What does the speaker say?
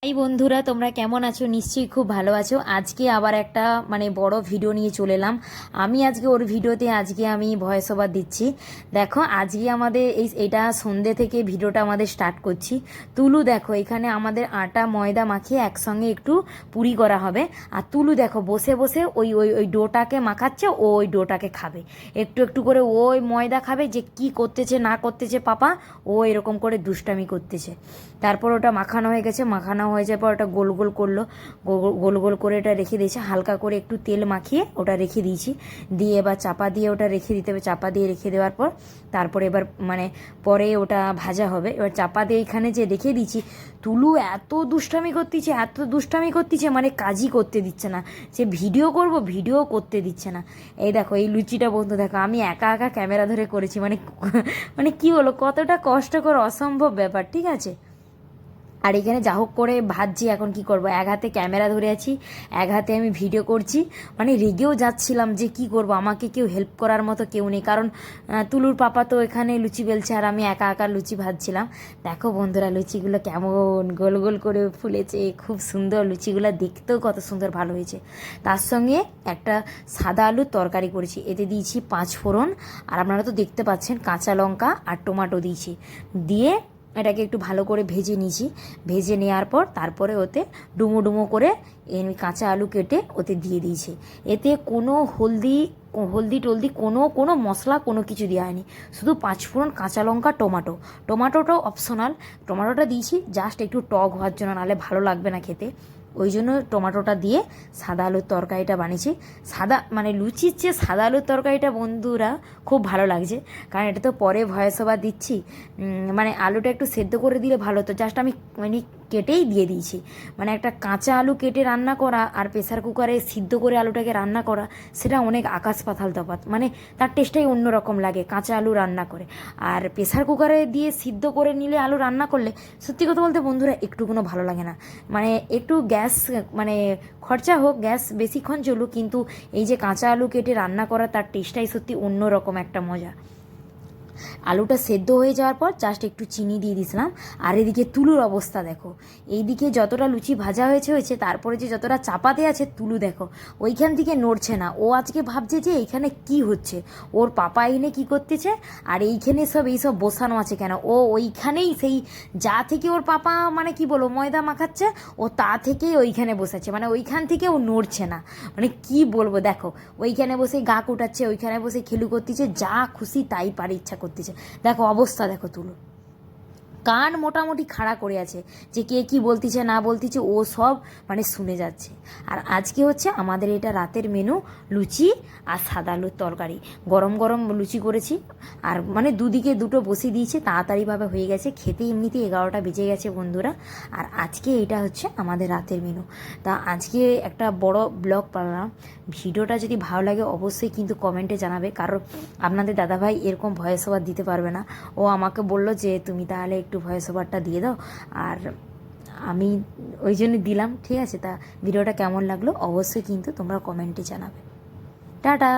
এই বন্ধুরা, তোমরা কেমন আছো? নিশ্চয়ই খুব ভালো আছো। আজকে আবার একটা বড় ভিডিও নিয়ে চলে এলাম। আমি আজকে ওর ভিডিওতে আমি ভয়েস ওভার দিচ্ছি। দেখো, আজকে আমাদের এটা সন্ধ্যে থেকে ভিডিওটা আমাদের স্টার্ট করছি। তুলু দেখো, এখানে আমাদের আটা ময়দা মাখিয়ে একসঙ্গে একটু পুরি করা হবে। আর তুলু দেখো বসে বসে ওই ওই ওই ডোটাকে মাখাচ্ছে, ও ওই ডোটাকে খাবে। একটু একটু করে ওই ময়দা খাবে, যে কি করতেছে না করতেছে পাপা, ও এরকম করে দুষ্টামি করতেছে। তারপর ওটা মাখানো হয়ে গেছে, মাখানো হয়ে যাওয়ার পর ওটা গোল গোল করলো, গোল গোল করে এটা রেখে দিয়েছে। হালকা করে একটু তেল মাখিয়ে ওটা রেখে দিয়েছি। দিয়ে এবার চাপা দিয়ে ওটা রেখে দিতে হবে। চাপা দিয়ে রেখে দেওয়ার পর তারপরে এবার পরে ওটা ভাজা হবে। এবার চাপা দিয়ে এখানে যে রেখে দিয়েছি, তুলু এত দুষ্টামি করতেছে, এত দুষ্টামি করতেছে, কাজই করতে দিচ্ছে না। যে ভিডিও করব, ভিডিও করতে দিচ্ছে না। এই দেখো, এই লুচিটা বন্ধু দেখো, আমি একা একা ক্যামেরা ধরে করেছি। কি বলো, কতটা কষ্টকর, অসম্ভব ব্যাপার, ঠিক আছে। আর এখানে যা হোক করে ভাবছি এখন কি করব। এক হাতে ক্যামেরা ধরে আছি, এক হাতে আমি ভিডিও করছি। রেগেও যাচ্ছিলাম যে কি করব, আমাকে কেউ হেল্প করার মতো কেউ নেই। কারণ তুলুর পাপা তো এখানে লুচি বেলছে, আর আমি একা একা লুচি ভাজছিলাম। দেখো বন্ধুরা, লুচিগুলো কেমন গোল গোল করে ফুলেছে, খুব সুন্দর। লুচিগুলো দেখতেও কত সুন্দর, ভালো হয়েছে। তার সঙ্গে একটা সাদা আলুর তরকারি করেছি, এতে দিয়েছি 5 ফোড়ন। আর আপনারা তো দেখতে পাচ্ছেন কাঁচা লঙ্কা আর টমেটো দিয়েছি। দিয়ে এটাকে একটু ভালো করে ভেজে নিয়েছি। ভেজে নেওয়ার পর তারপরে ওতে ডুমো ডুমো করে কাঁচা আলু কেটে ওতে দিয়ে দিয়েছি। এতে কোনো হলদি হলদি টলদি কোনো মশলা কোনো কিছু দেওয়া হয়নি। শুধু 5 ফোড়ন, কাঁচা লঙ্কা, টমেটোটাও অপশনাল। টমেটোটা দিয়েছি জাস্ট একটু টক হওয়ার জন্য, নাহলে ভালো লাগবে না খেতে। ওই জন্য টমেটোটা দিয়ে সাদা আলুর তরকারিটা বানিয়েছি। সাদা লুচির চেয়ে সাদা আলুর তরকারিটা বন্ধুরা খুব ভালো লাগছে। কারণ এটা তো পরে ভয়েস ওভার দিচ্ছি। আলুটা একটু সেদ্ধ করে দিলে ভালো হতো। জাস্ট আমি কেটেই দিয়ে দিয়েছি। একটা কাঁচা আলু কেটে রান্না করা আর প্রেসার কুকারে সিদ্ধ করে আলুটাকে রান্না করা, সেটা অনেক আকাশ পাতাল তফাৎ। তার টেস্টটাই অন্যরকম লাগে কাঁচা আলু রান্না করে। আর প্রেসার কুকারে দিয়ে সিদ্ধ করে নিলে আলু রান্না করলে, সত্যি কথা বলতে বন্ধুরা, একটুকুনো ভালো লাগে না। একটু গ্যাস খরচা হোক, গ্যাস বেশিক্ষণ চলুক, কিন্তু এই যে কাঁচা আলু কেটে রান্না করা, তার টেস্টটাই সত্যি অন্যরকম একটা মজা। আলুটা সেদ্ধ হয়ে যাওয়ার পর জাস্ট একটু চিনি দিয়ে দিয়েছিলাম। আর এদিকে তুলুর অবস্থা দেখো, এইদিকে যতটা লুচি ভাজা হয়েছে, তারপরে যে যতটা চাপাতে আছে, তুলু দেখো ওইখান থেকে নড়ছে না। ও আজকে ভাবছে যে এইখানে কি হচ্ছে, ওর পাপা এনে কি করতেছে, আর এইখানে এইসব বসানো আছে কেন। ও ওইখানেই সেই যা থেকে ওর পাপা কি বলো ময়দা মাখাচ্ছে, ও তা থেকেই ওইখানে বসেছে। ওইখান থেকে ও নড়ছে না। কি বলবো, দেখো ওইখানে বসে গা কুটাচ্ছে, ওইখানে বসে খেলু করতেছে, যা খুশি তাই পারে ইচ্ছা করতেছে। দেখো অবস্থা দেখো, তুলো কান মোটামুটি খাড়া করে আছে, যে কে কি বলতিছে না বলতিছে ও সব শুনে যাচ্ছে। আর আজকে হচ্ছে আমাদের এটা রাতের মেনু, লুচি আর সাদা আলুর তরকারি। গরম গরম লুচি করেছি, আর দুদিকে দুটো বসিয়ে দিয়েছি, তাড়াতাড়িভাবে হয়ে গেছে। খেতে এমনিতে 11টা বেজে গেছে বন্ধুরা। আর আজকে এটা হচ্ছে আমাদের রাতের মেনু। তা আজকে একটা বড় ব্লগ বানালাম। ভিডিওটা যদি ভালো লাগে অবশ্যই কিন্তু কমেন্টে জানাবে, কারণ আপনাদের দাদাভাই এরকম ভয়েস ওভার দিতে পারবে না। ও আমাকে বলল যে তুমি তাহলে একটু ভয়েস ওভারটা দিয়ে দাও, আর আমি ওই জন্য দিলাম। ঠিক আছে, তা ভিডিওটা কেমন লাগলো অবশ্যই কিন্তু তোমরা কমেন্টে জানাবে। টাটা।